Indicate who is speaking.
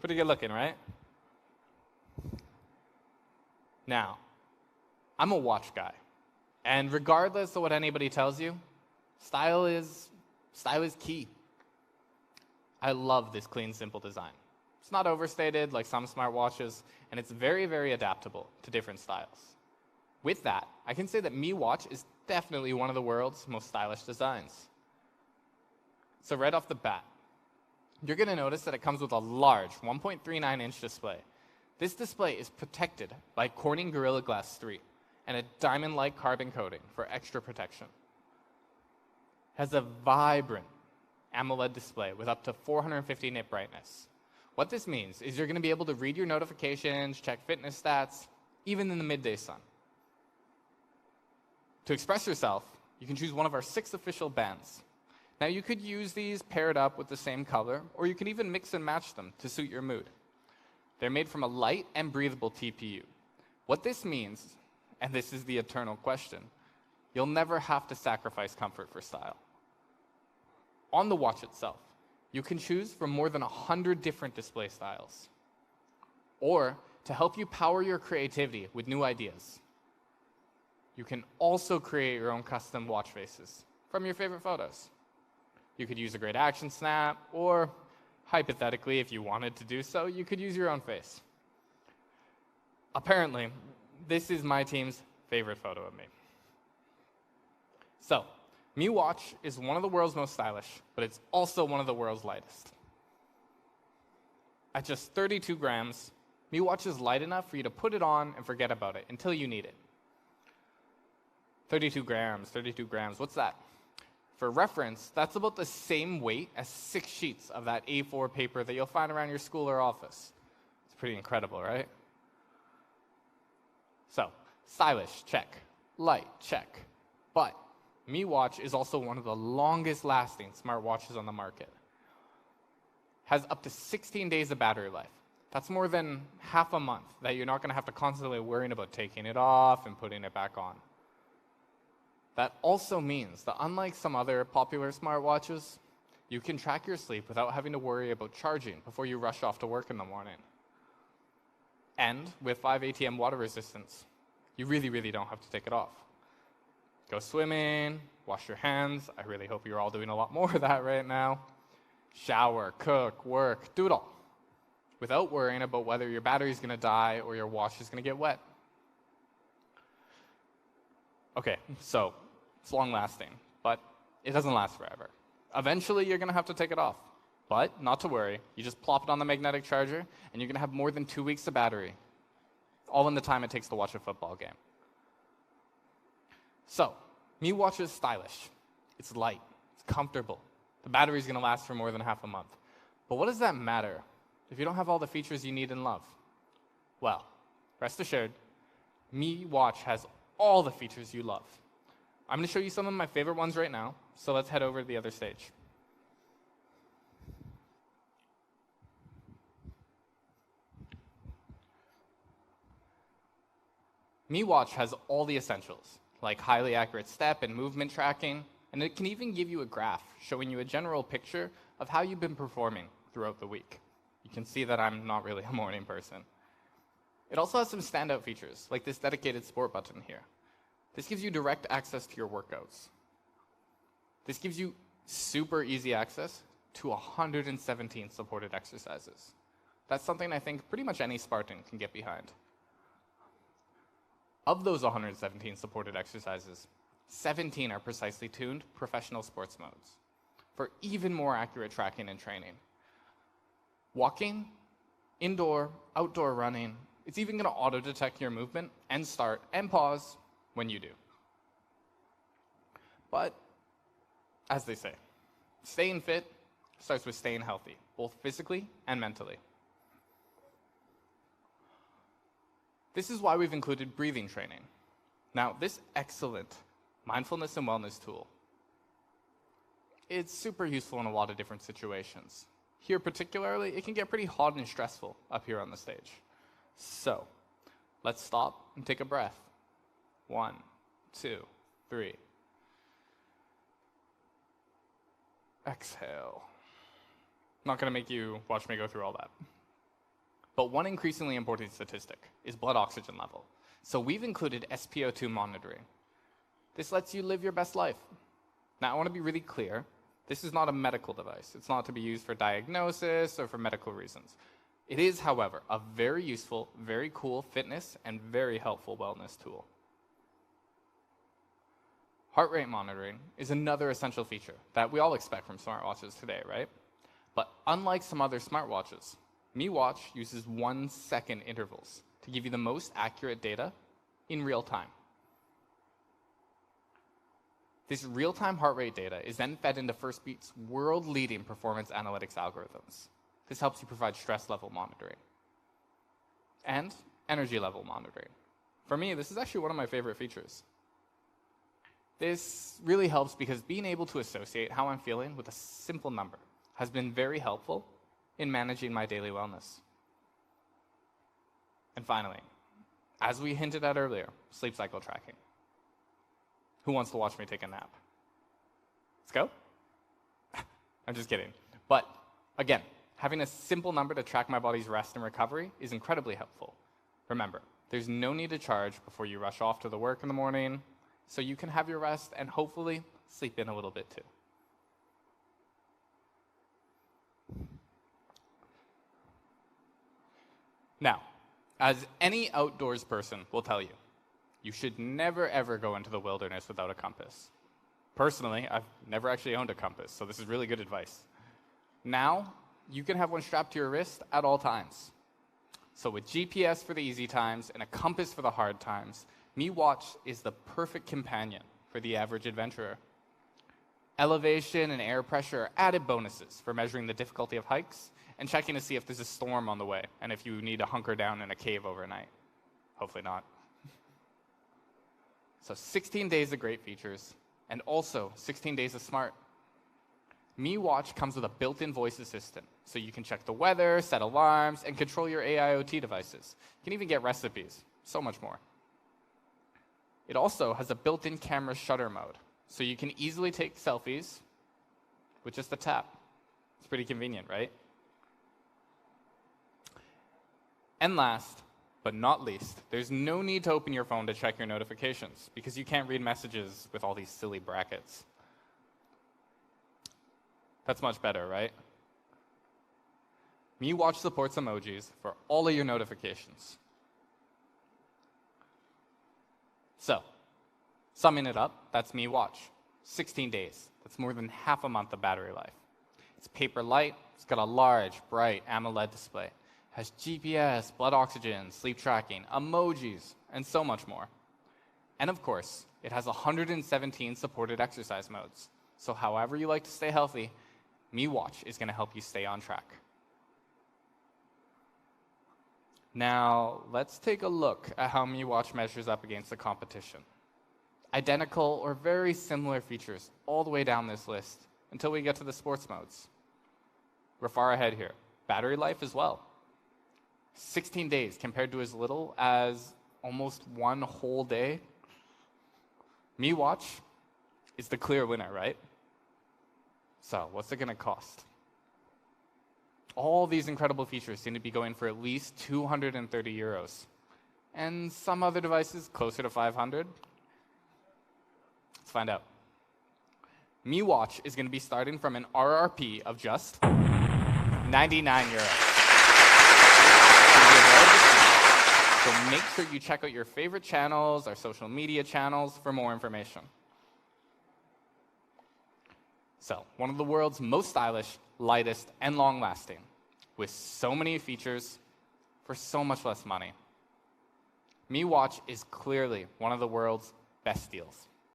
Speaker 1: Pretty good looking, right? Now, I'm a watch guy. And regardless of what anybody tells you, style is key. I love this clean, simple design. It's not overstated like some smartwatches, and it's very, very adaptable to different styles. With that, I can say that Mi Watch is definitely one of the world's most stylish designs. So right off the bat, you're going to notice that it comes with a large 1.39-inch display. This display is protected by Corning Gorilla Glass 3 and a diamond-like carbon coating for extra protection. It has a vibrant AMOLED display with up to 450 nit brightness. What this means is you're going to be able to read your notifications, check fitness stats, even in the midday sun. To express yourself, you can choose one of our 6 official bands. Now you could use these paired up with the same color, or you can even mix and match them to suit your mood. They're made from a light and breathable TPU. What this means, and this is the eternal question, you'll never have to sacrifice comfort for style. On the watch itself, you can choose from more than 100 different display styles. Or, to help you power your creativity with new ideas, you can also create your own custom watch faces from your favorite photos. You could use a great action snap, or hypothetically, if you wanted to do so, you could use your own face. Apparently, this is my team's favorite photo of me. So, Mi Watch is one of the world's most stylish, but it's also one of the world's lightest. At just 32 grams, Mi Watch is light enough for you to put it on and forget about it until you need it. 32 grams, what's that? For reference, that's about the same weight as 6 sheets of that A4 paper that you'll find around your school or office. It's pretty incredible, right? So, stylish, check. Light, check. But Mi Watch is also one of the longest lasting smartwatches on the market. Has up to 16 days of battery life. That's more than half a month that you're not going to have to constantly worrying about taking it off and putting it back on. That also means that unlike some other popular smartwatches, you can track your sleep without having to worry about charging before you rush off to work in the morning. And with 5 ATM water resistance, you really, really don't have to take it off. Go swimming, wash your hands. I really hope you're all doing a lot more of that right now. Shower, cook, work, do it all, without worrying about whether your battery's going to die or your watch is going to get wet. Okay, so it's long-lasting, but it doesn't last forever. Eventually, you're going to have to take it off. But not to worry, you just plop it on the magnetic charger, and you're going to have more than 2 weeks of battery, all in the time it takes to watch a football game. So, Mi Watch is stylish. It's light. It's comfortable. The battery's going to last for more than half a month. But what does that matter if you don't have all the features you need and love? Well, rest assured, Mi Watch has all the features you love. I'm going to show you some of my favorite ones right now, so let's head over to the other stage. Mi Watch has all the essentials, like highly accurate step and movement tracking, and it can even give you a graph showing you a general picture of how you've been performing throughout the week. You can see that I'm not really a morning person. It also has some standout features, like this dedicated sport button here. This gives you direct access to your workouts. This gives you super easy access to 117 supported exercises. That's something I think pretty much any Spartan can get behind. Of those 117 supported exercises, 17 are precisely tuned professional sports modes for even more accurate tracking and training. Walking, indoor, outdoor running, it's even going to auto-detect your movement and start and pause when you do. But, as they say, staying fit starts with staying healthy, both physically and mentally. This is why we've included breathing training. Now, this excellent mindfulness and wellness tool, it's super useful in a lot of different situations. Here particularly, it can get pretty hot and stressful up here on the stage. So, let's stop and take a breath. 1, 2, 3. Exhale. Not going to make you watch me go through all that. But one increasingly important statistic is blood oxygen level. So we've included SpO2 monitoring. This lets you live your best life. Now, I want to be really clear. This is not a medical device. It's not to be used for diagnosis or for medical reasons. It is, however, a very useful, very cool fitness and very helpful wellness tool. Heart rate monitoring is another essential feature that we all expect from smartwatches today, right? But unlike some other smartwatches, Mi Watch uses 1-second intervals to give you the most accurate data in real time. This real-time heart rate data is then fed into Firstbeat's world-leading performance analytics algorithms. This helps you provide stress level monitoring and energy level monitoring. For me, this is actually one of my favorite features. This really helps because being able to associate how I'm feeling with a simple number has been very helpful in managing my daily wellness. And finally, as we hinted at earlier, sleep cycle tracking. Who wants to watch me take a nap? Let's go? I'm just kidding. But again, having a simple number to track my body's rest and recovery is incredibly helpful. Remember, there's no need to charge before you rush off to the work in the morning, so you can have your rest and hopefully sleep in a little bit too. Now, as any outdoors person will tell you, you should never ever go into the wilderness without a compass. Personally, I've never actually owned a compass, so this is really good advice. Now, you can have one strapped to your wrist at all times. So with GPS for the easy times and a compass for the hard times, Mi Watch is the perfect companion for the average adventurer. Elevation and air pressure are added bonuses for measuring the difficulty of hikes and checking to see if there's a storm on the way and if you need to hunker down in a cave overnight. Hopefully not. So 16 days of great features and also 16 days of smart. Mi Watch comes with a built-in voice assistant, so you can check the weather, set alarms, and control your AIoT devices. You can even get recipes, so much more. It also has a built-in camera shutter mode, so you can easily take selfies with just a tap. It's pretty convenient, right? And last, but not least, there's no need to open your phone to check your notifications because you can't read messages with all these silly brackets. That's much better, right? Mi Watch supports emojis for all of your notifications. So, summing it up, that's Mi Watch. 16 days. That's more than half a month of battery life. It's paper light. It's got a large, bright AMOLED display. It has GPS, blood oxygen, sleep tracking, emojis, and so much more. And of course, it has 117 supported exercise modes. So however you like to stay healthy, Mi Watch is going to help you stay on track. Now, let's take a look at how Mi Watch measures up against the competition. Identical or very similar features all the way down this list until we get to the sports modes. We're far ahead here. Battery life as well. 16 days compared to as little as almost one whole day. Mi Watch is the clear winner, right? So, what's it going to cost? All these incredible features seem to be going for at least 230 euros. And some other devices closer to 500. Let's find out. Mi Watch is going to be starting from an RRP of just 99 euros. So make sure you check out your favorite channels, our social media channels, for more information. So, one of the world's most stylish, lightest, and long-lasting, with so many features for so much less money. Mi Watch is clearly one of the world's best deals.